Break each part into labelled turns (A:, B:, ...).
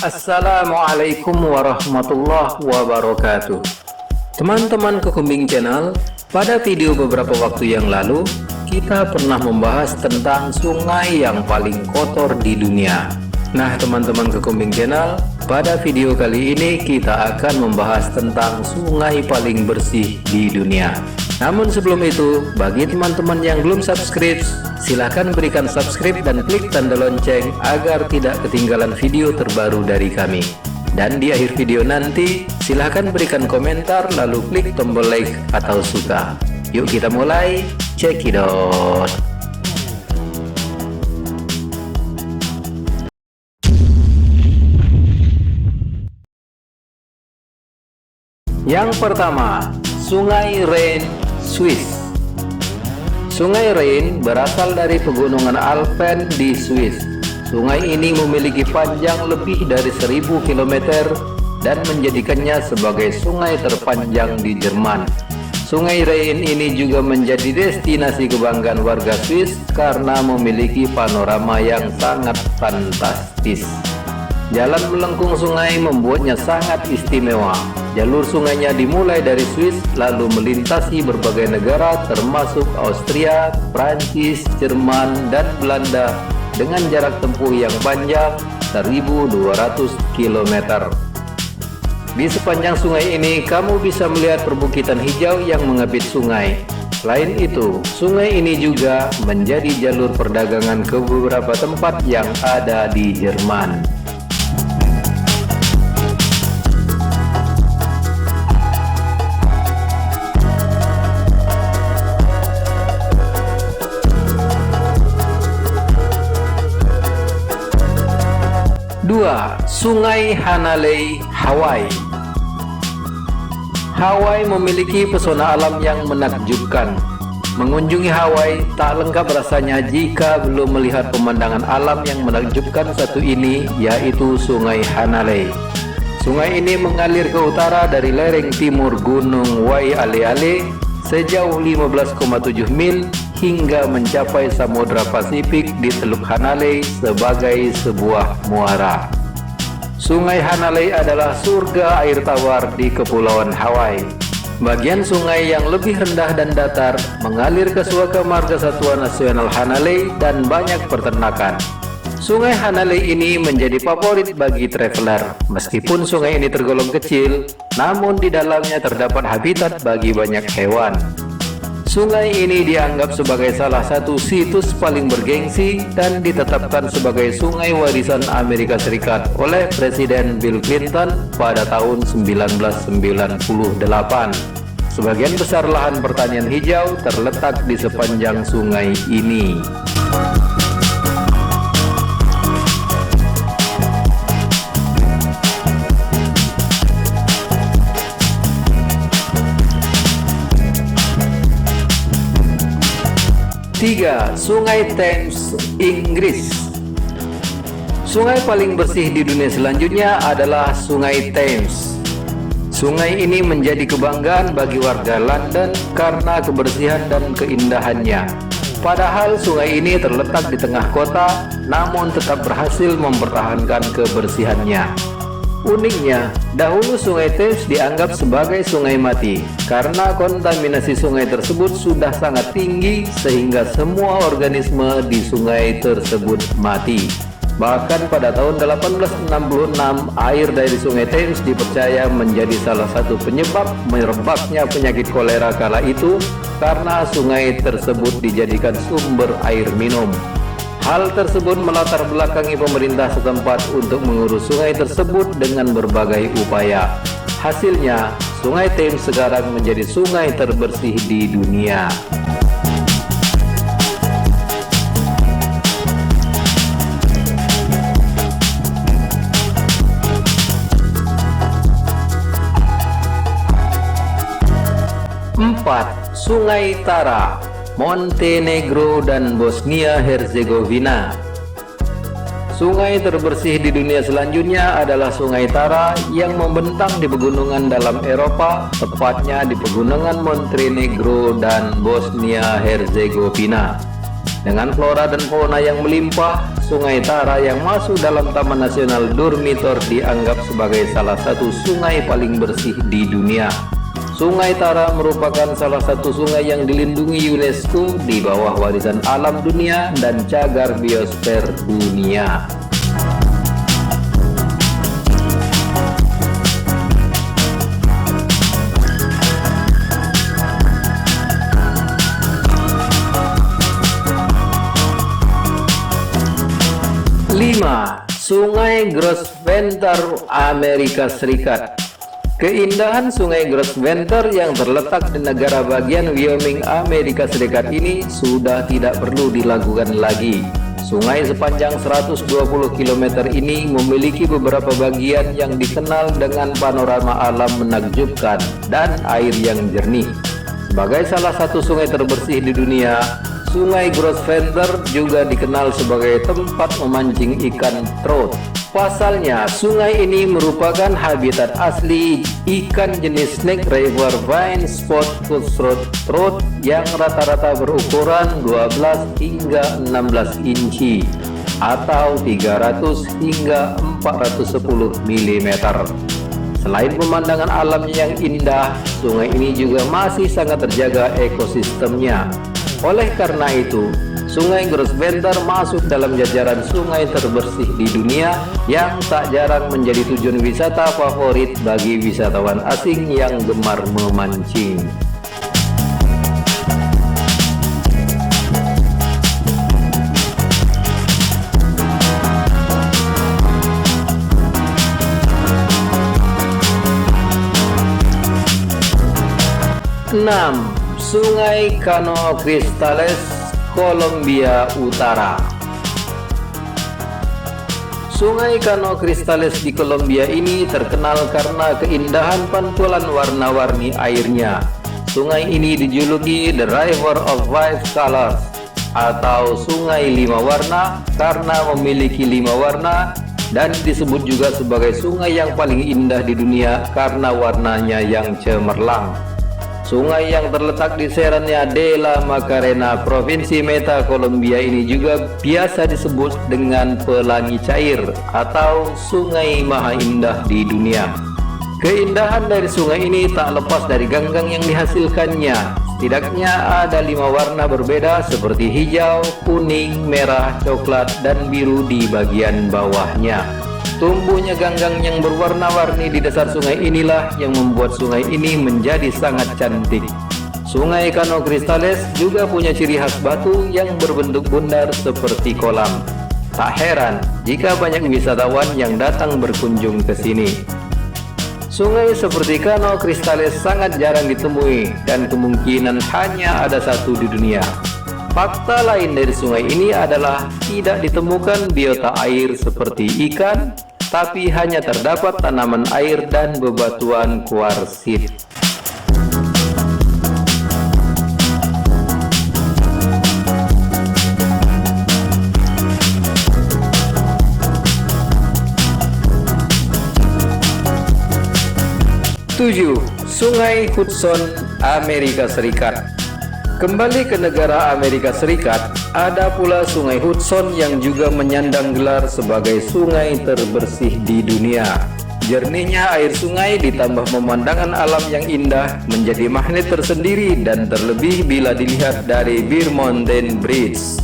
A: Assalamualaikum warahmatullahi wabarakatuh. Teman-teman Kekumbing Channel, pada video beberapa waktu yang lalu kita pernah membahas tentang sungai yang paling kotor di dunia. Nah teman-teman Kekumbing Channel, pada video kali ini kita akan membahas tentang sungai paling bersih di dunia. Namun sebelum itu, bagi teman-teman yang belum subscribe, silahkan berikan subscribe dan klik tanda lonceng agar tidak ketinggalan video terbaru dari kami. Dan di akhir video nanti, silahkan berikan komentar lalu klik tombol like atau suka. Yuk kita mulai, check it out. Yang pertama, Sungai Rhein, Swiss. Sungai Rhein berasal dari pegunungan Alpen di Swiss. Sungai ini memiliki panjang lebih dari 1000 km dan menjadikannya sebagai sungai terpanjang di Jerman. Sungai Rhein ini juga menjadi destinasi kebanggaan warga Swiss karena memiliki panorama yang sangat fantastis. Jalan melengkung sungai membuatnya sangat istimewa. Jalur sungainya dimulai dari Swiss lalu melintasi berbagai negara termasuk Austria, Prancis, Jerman, dan Belanda dengan jarak tempuh yang panjang 1200 km. Di sepanjang sungai ini kamu bisa melihat perbukitan hijau yang mengapit sungai. Selain itu, sungai ini juga menjadi jalur perdagangan ke beberapa tempat yang ada di Jerman. Dua, Sungai Hanalei, Hawaii. Hawaii memiliki pesona alam yang menakjubkan. Mengunjungi Hawaii tak lengkap rasanya jika belum melihat pemandangan alam yang menakjubkan satu ini, yaitu Sungai Hanalei. Sungai ini mengalir ke utara dari lereng timur Gunung Waialeale sejauh 15,7 mil hingga mencapai Samudra Pasifik di Teluk Hanalei sebagai sebuah muara. Sungai Hanalei adalah surga air tawar di Kepulauan Hawaii. Bagian sungai yang lebih rendah dan datar mengalir ke Suaka Marga Satwa Nasional Hanalei dan banyak peternakan. Sungai Hanalei ini menjadi favorit bagi traveler. Meskipun sungai ini tergolong kecil, namun di dalamnya terdapat habitat bagi banyak hewan. Sungai ini dianggap sebagai salah satu situs paling bergengsi dan ditetapkan sebagai sungai warisan Amerika Serikat oleh Presiden Bill Clinton pada tahun 1998. Sebagian besar lahan pertanian hijau terletak di sepanjang sungai ini. Tiga, Sungai Thames, Inggris. Sungai paling bersih di dunia selanjutnya adalah Sungai Thames. Sungai ini menjadi kebanggaan bagi warga London karena kebersihan dan keindahannya. Padahal sungai ini terletak di tengah kota, namun tetap berhasil mempertahankan kebersihannya. Uniknya, dahulu Sungai Thames dianggap sebagai sungai mati karena kontaminasi sungai tersebut sudah sangat tinggi sehingga semua organisme di sungai tersebut mati. Bahkan pada tahun 1866, air dari Sungai Thames dipercaya menjadi salah satu penyebab merebaknya penyakit kolera kala itu karena sungai tersebut dijadikan sumber air minum. Hal tersebut melatar belakangi pemerintah setempat untuk mengurus sungai tersebut dengan berbagai upaya. Hasilnya, Sungai Thames sekarang menjadi sungai terbersih di dunia. Empat, Sungai Tara, Montenegro dan Bosnia Herzegovina. Sungai terbersih di dunia selanjutnya adalah Sungai Tara yang membentang di pegunungan dalam Eropa, tepatnya di pegunungan Montenegro dan Bosnia Herzegovina. Dengan flora dan fauna yang melimpah, Sungai Tara yang masuk dalam Taman Nasional Durmitor dianggap sebagai salah satu sungai paling bersih di dunia. Sungai Tara merupakan salah satu sungai yang dilindungi UNESCO di bawah warisan alam dunia dan cagar biosfer dunia. Sungai Grosvenor, Amerika Serikat. Keindahan Sungai Grosvenor yang terletak di negara bagian Wyoming, Amerika Serikat ini sudah tidak perlu dilakukan lagi. Sungai sepanjang 120 km ini memiliki beberapa bagian yang dikenal dengan panorama alam menakjubkan dan air yang jernih. Sebagai salah satu sungai terbersih di dunia, Sungai Grosvenor juga dikenal sebagai tempat memancing ikan trout. Pasalnya, sungai ini merupakan habitat asli ikan jenis snake river vine spot trout yang rata-rata berukuran 12 hingga 16 inci atau 300 hingga 410 mm. Selain pemandangan alamnya yang indah, sungai ini juga masih sangat terjaga ekosistemnya. Oleh karena itu, Sungai Grosvenor masuk dalam jajaran sungai terbersih di dunia yang tak jarang menjadi tujuan wisata favorit bagi wisatawan asing yang gemar memancing. Sungai Cano Cristales, Kolombia Utara. Sungai Cano Cristales di Kolombia ini terkenal karena keindahan pantulan warna-warni airnya. Sungai ini dijuluki The River of Five Colors atau Sungai Lima Warna karena memiliki 5 warna, dan disebut juga sebagai sungai yang paling indah di dunia karena warnanya yang cemerlang. Sungai yang terletak di Serranía de la Macarena, Provinsi Meta, Kolombia ini juga biasa disebut dengan pelangi cair atau sungai maha indah di dunia. Keindahan dari sungai ini tak lepas dari ganggang yang dihasilkannya. Setidaknya ada 5 warna berbeda seperti hijau, kuning, merah, coklat, dan biru di bagian bawahnya. Tumbuhnya ganggang yang berwarna-warni di dasar sungai inilah yang membuat sungai ini menjadi sangat cantik. Sungai Cano Cristales juga punya ciri khas batu yang berbentuk bundar seperti kolam. Tak heran jika banyak wisatawan yang datang berkunjung ke sini. Sungai seperti Cano Cristales sangat jarang ditemui dan kemungkinan hanya ada satu di dunia. Fakta lain dari sungai ini adalah tidak ditemukan biota air seperti ikan, tapi hanya terdapat tanaman air dan bebatuan kuarsit. Sungai Hudson, Amerika Serikat. Kembali ke negara Amerika Serikat, ada pula Sungai Hudson yang juga menyandang gelar sebagai sungai terbersih di dunia. Jernihnya air sungai ditambah pemandangan alam yang indah menjadi magnet tersendiri dan terlebih bila dilihat dari Bear Mountain Bridge.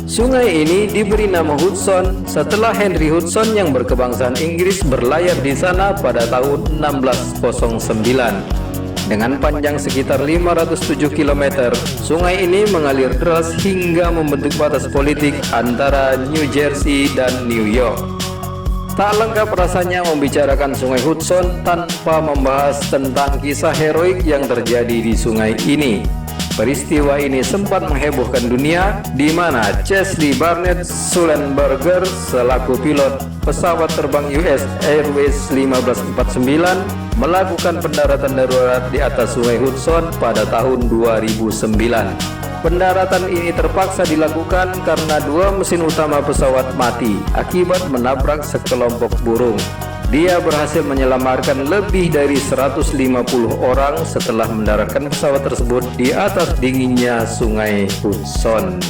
A: Sungai ini diberi nama Hudson setelah Henry Hudson yang berkebangsaan Inggris berlayar di sana pada tahun 1609. Dengan panjang sekitar 507 km, sungai ini mengalir deras hingga membentuk batas politik antara New Jersey dan New York. Tak lengkap rasanya membicarakan Sungai Hudson tanpa membahas tentang kisah heroik yang terjadi di sungai ini. Peristiwa ini sempat menghebohkan dunia, di mana Chesley Barnett Sullenberger selaku pilot pesawat terbang US Airways 1549 melakukan pendaratan darurat di atas Sungai Hudson pada tahun 2009. Pendaratan ini terpaksa dilakukan karena 2 mesin utama pesawat mati akibat menabrak sekelompok burung. Dia berhasil menyelamatkan lebih dari 150 orang setelah mendaratkan pesawat tersebut di atas dinginnya Sungai Hudson.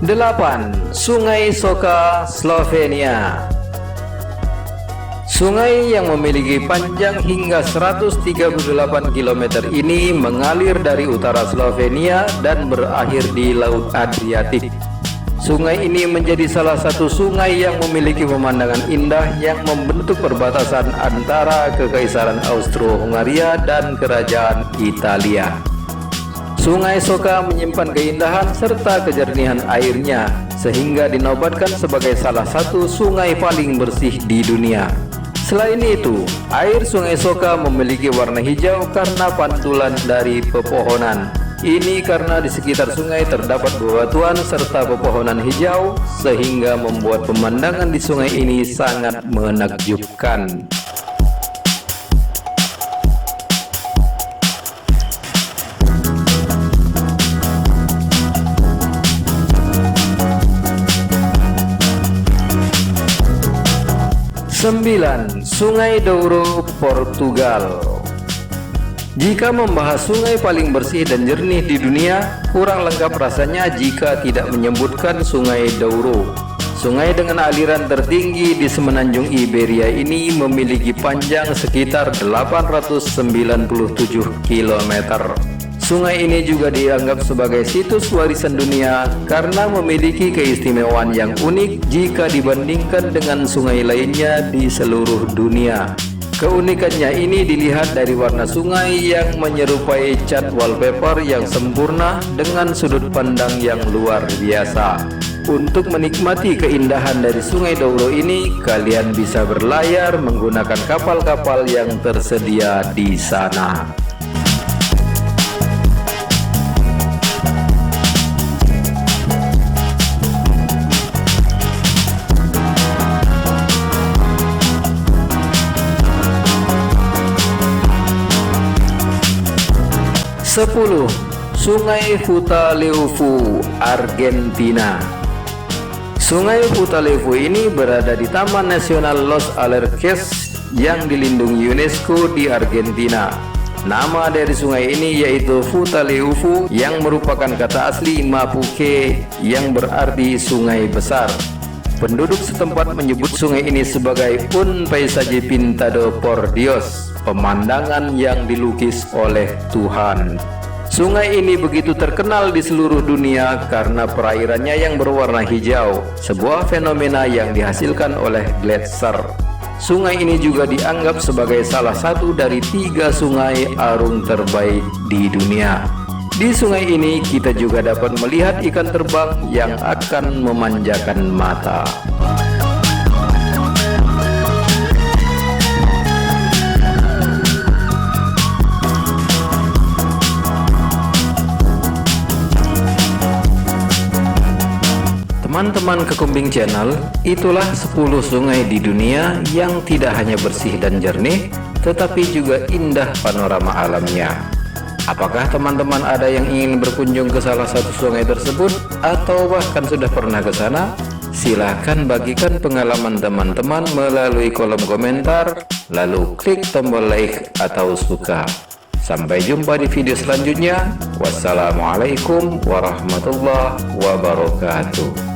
A: 8. Sungai Soka, Slovenia. Sungai yang memiliki panjang hingga 138 km ini mengalir dari utara Slovenia dan berakhir di Laut Adriatik. Sungai ini menjadi salah satu sungai yang memiliki pemandangan indah yang membentuk perbatasan antara Kekaisaran Austro-Hungaria dan Kerajaan Italia. Sungai Soka menyimpan keindahan serta kejernihan airnya, sehingga dinobatkan sebagai salah satu sungai paling bersih di dunia. Selain itu, air Sungai Soka memiliki warna hijau karena pantulan dari pepohonan. Ini karena di sekitar sungai terdapat bebatuan serta pepohonan hijau, sehingga membuat pemandangan di sungai ini sangat menakjubkan. Sembilan. Sungai Douro, Portugal. Jika membahas sungai paling bersih dan jernih di dunia, kurang lengkap rasanya jika tidak menyebutkan Sungai Douro. Sungai dengan aliran tertinggi di semenanjung Iberia ini memiliki panjang sekitar 897 km. Sungai ini juga dianggap sebagai situs warisan dunia karena memiliki keistimewaan yang unik jika dibandingkan dengan sungai lainnya di seluruh dunia. Keunikannya ini dilihat dari warna sungai yang menyerupai cat wallpaper yang sempurna dengan sudut pandang yang luar biasa. Untuk menikmati keindahan dari Sungai Douro ini, kalian bisa berlayar menggunakan kapal-kapal yang tersedia di sana. Sepuluh. Sungai Futaleufú, Argentina. Sungai Futaleufú ini berada di Taman Nasional Los Alerces yang dilindungi UNESCO di Argentina. Nama dari sungai ini yaitu Futaleufú yang merupakan kata asli Mapuche yang berarti sungai besar. Penduduk setempat menyebut sungai ini sebagai un paisaje pintado por Dios, pemandangan yang dilukis oleh Tuhan. Sungai ini begitu terkenal di seluruh dunia karena perairannya yang berwarna hijau, sebuah fenomena yang dihasilkan oleh gletser. Sungai ini juga dianggap sebagai salah satu dari 3 sungai arung terbaik di dunia. Di sungai ini kita juga dapat melihat ikan terbang yang akan memanjakan mata. Teman-teman Kekumbing Channel, itulah 10 sungai di dunia yang tidak hanya bersih dan jernih, tetapi juga indah panorama alamnya. Apakah teman-teman ada yang ingin berkunjung ke salah satu sungai tersebut atau bahkan sudah pernah ke sana? Silahkan bagikan pengalaman teman-teman melalui kolom komentar, lalu klik tombol like atau suka. Sampai jumpa di video selanjutnya. Wassalamualaikum warahmatullahi wabarakatuh.